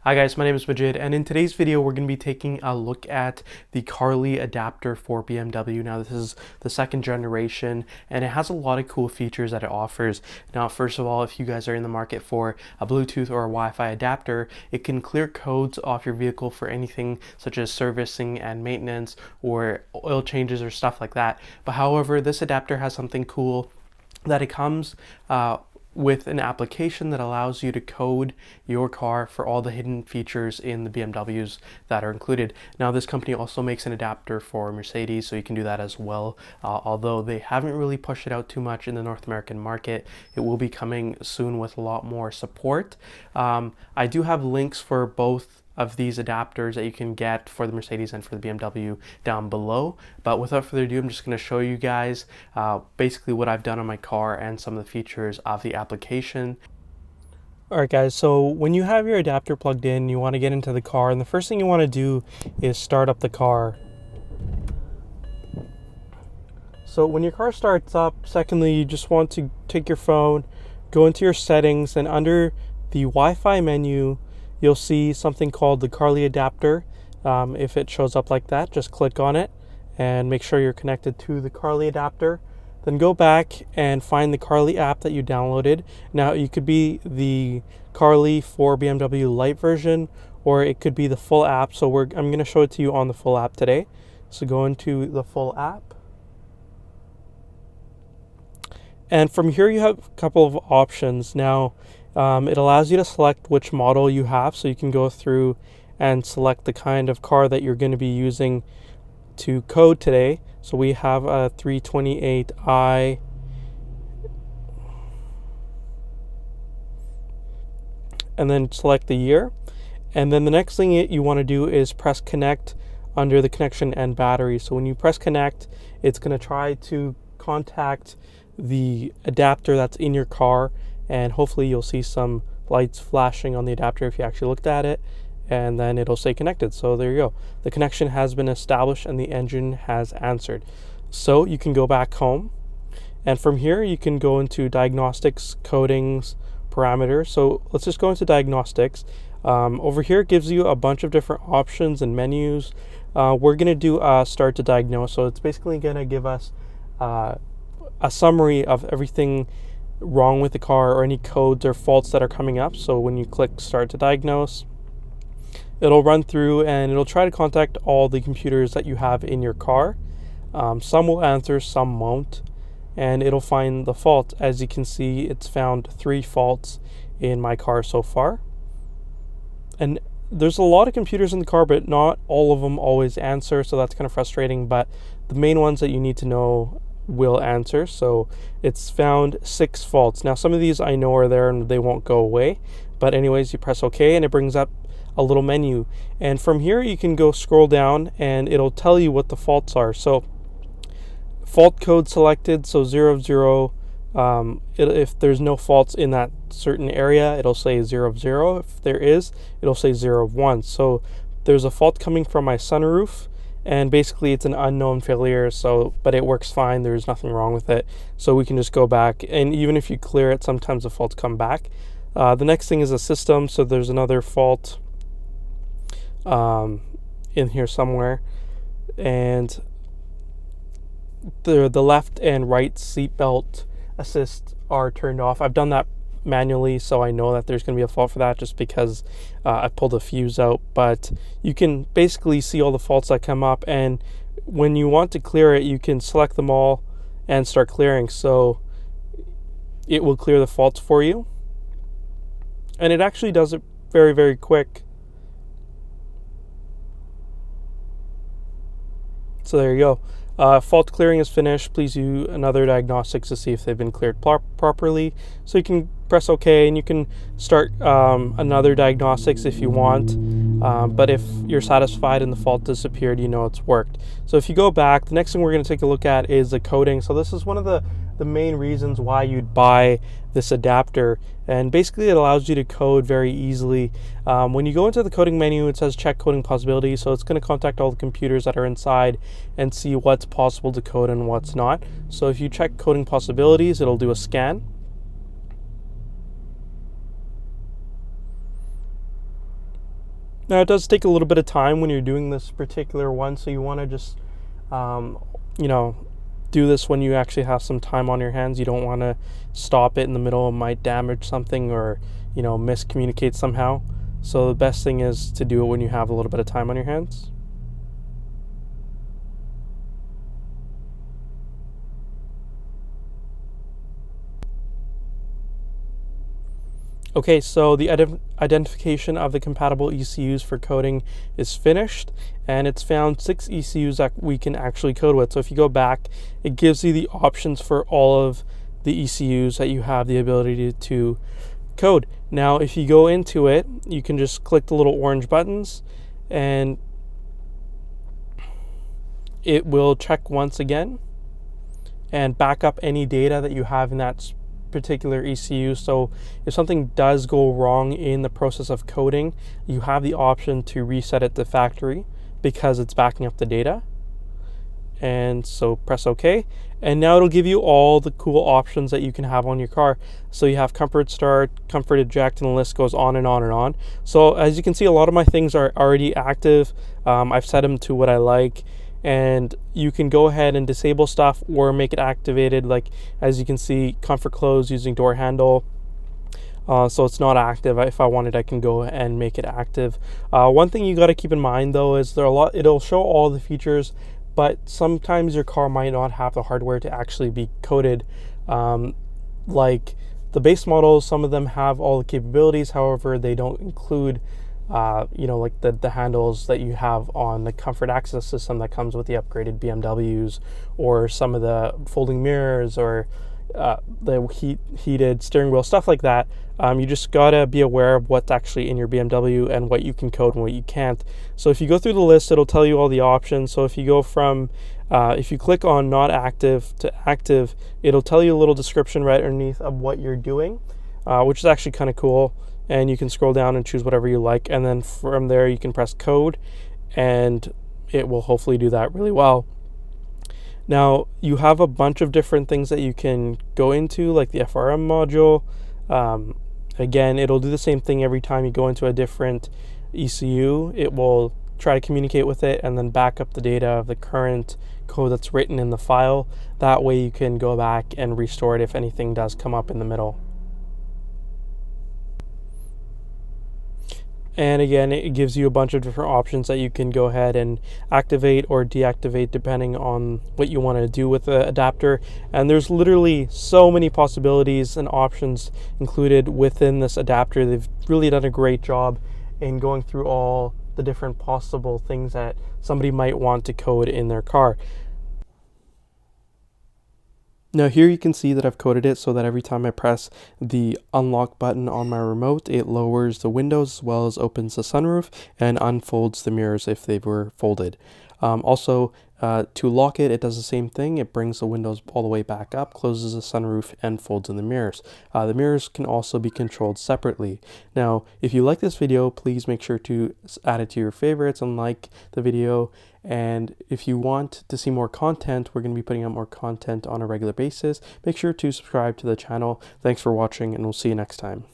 Hi guys, my name is Majid, and in today's video we're going to be taking a look at the Carly adapter for BMW. Now this is the second generation and it has a lot of cool features that it offers. Now first of all, if you guys are in the market for a Bluetooth or a Wi-Fi adapter, it can clear codes off your vehicle for anything such as servicing and maintenance or oil changes or stuff like that. But however, this adapter has something cool that it comes with an application that allows you to code your car for all the hidden features in the BMWs that are included. Now this company also makes an adapter for Mercedes, so you can do that as well. Although they haven't really pushed it out too much in the North American market, it will be coming soon with a lot more support. I do have links for both of these adapters that you can get for the Mercedes and for the BMW down below. But without further ado, I'm just going to show you guys basically what I've done on my car and some of the features of the application. Alright guys, so when you have your adapter plugged in, you want to get into the car, and the first thing you want to do is start up the car. So when your car starts up, secondly, you just want to take your phone, go into your settings, and under the Wi-Fi menu, you'll see something called the Carly adapter. If it shows up like that, just click on it and make sure you're connected to the Carly adapter. Then go back and find the Carly app that you downloaded. Now it could be the Carly for BMW Lite version, or it could be the full app. So I'm going to show it to you on the full app today. So go into the full app. And from here you have a couple of options. Now it allows you to select which model you have, so you can go through and select the kind of car that you're going to be using to code today. So we have a 328i and then select the year. And then the next thing you want to do is press connect under the connection and battery. So when you press connect, it's going to try to contact the adapter that's in your car, and hopefully you'll see some lights flashing on the adapter if you actually looked at it, and then it'll say connected. So there you go. The connection has been established and the engine has answered. So you can go back home, and from here you can go into diagnostics, codings, parameters. So let's just go into diagnostics. Over here it gives you a bunch of different options and menus. We're going to do start to diagnose. So it's basically going to give us a summary of everything wrong with the car or any codes or faults that are coming up. So when you click start to diagnose, it'll run through and it'll try to contact all the computers that you have in your car. Some will answer, some won't, and it'll find the fault. As you can see, it's found 3 faults in my car so far. And there's a lot of computers in the car, but not all of them always answer, so that's kind of frustrating. But the main ones that you need to know will answer. So it's found 6 faults. Now some of these I know are there and they won't go away, but anyways, you press OK and it brings up a little menu, and from here you can go scroll down and it'll tell you what the faults are. So fault code selected, so 00. If there's no faults in that certain area, it'll say 00. If there is, it'll say 01. So there's a fault coming from my sunroof, and basically it's an unknown failure, but it works fine. There's nothing wrong with it, so we can just go back, and even if you clear it, sometimes the faults come back. The next thing is a system, so there's another fault in here somewhere, and the left and right seatbelt assist are turned off. I've done that manually, so I know that there's going to be a fault for that just because I pulled a fuse out. But you can basically see all the faults that come up, and when you want to clear it, you can select them all and start clearing. So it will clear the faults for you, and it actually does it very, very quick. So there you go. Fault clearing is finished. Please do another diagnostics to see if they've been cleared properly. So you can press OK and you can start another diagnostics if you want. But if you're satisfied and the fault disappeared, you know it's worked. So if you go back, the next thing we're going to take a look at is the coding. So this is one of the main reasons why you'd buy this adapter, and basically it allows you to code very easily. When you go into the coding menu, it says check coding possibilities, so it's going to contact all the computers that are inside and see what's possible to code and what's not. So if you check coding possibilities, it'll do a scan. Now, it does take a little bit of time when you're doing this particular one, so you want to just, you know, do this when you actually have some time on your hands. You don't want to stop it in the middle. It might damage something or, you know, miscommunicate somehow. So the best thing is to do it when you have a little bit of time on your hands. Okay, so the identification of the compatible ECUs for coding is finished, and it's found 6 ECUs that we can actually code with. So if you go back, it gives you the options for all of the ECUs that you have the ability to code. Now, if you go into it, you can just click the little orange buttons, and it will check once again and back up any data that you have in that particular ECU. So if something does go wrong in the process of coding, you have the option to reset it to factory because it's backing up the data. And so press OK, and now it'll give you all the cool options that you can have on your car. So you have comfort start, comfort eject, and the list goes on and on and on. So as you can see, a lot of my things are already active. I've set them to what I like, and you can go ahead and disable stuff or make it activated. Like as you can see, comfort close using door handle. So it's not active. If I wanted, I can go and make it active. One thing you got to keep in mind though is it'll show all the features, but sometimes your car might not have the hardware to actually be coded. Like the base models, some of them have all the capabilities, however they don't include you know, like the handles that you have on the comfort access system that comes with the upgraded BMWs, or some of the folding mirrors, or the heated steering wheel, stuff like that. You just gotta be aware of what's actually in your BMW and what you can code and what you can't. So if you go through the list, it'll tell you all the options. So if you go from if you click on not active to active, it'll tell you a little description right underneath of what you're doing, which is actually kind of cool. And you can scroll down and choose whatever you like, and then from there you can press code, and it will hopefully do that really well. Now you have a bunch of different things that you can go into, like the FRM module. Again, it'll do the same thing every time you go into a different ECU. It will try to communicate with it and then back up the data of the current code that's written in the file. That way you can go back and restore it if anything does come up in the middle. And again, it gives you a bunch of different options that you can go ahead and activate or deactivate depending on what you want to do with the adapter. And there's literally so many possibilities and options included within this adapter. They've really done a great job in going through all the different possible things that somebody might want to code in their car. Now here you can see that I've coded it so that every time I press the unlock button on my remote, it lowers the windows as well as opens the sunroof and unfolds the mirrors if they were folded. Also, to lock it, it does the same thing. It brings the windows all the way back up, closes the sunroof, and folds in the mirrors. The mirrors can also be controlled separately. Now, if you like this video, please make sure to add it to your favorites and like the video. And if you want to see more content, we're going to be putting out more content on a regular basis. Make sure to subscribe to the channel. Thanks for watching, and we'll see you next time.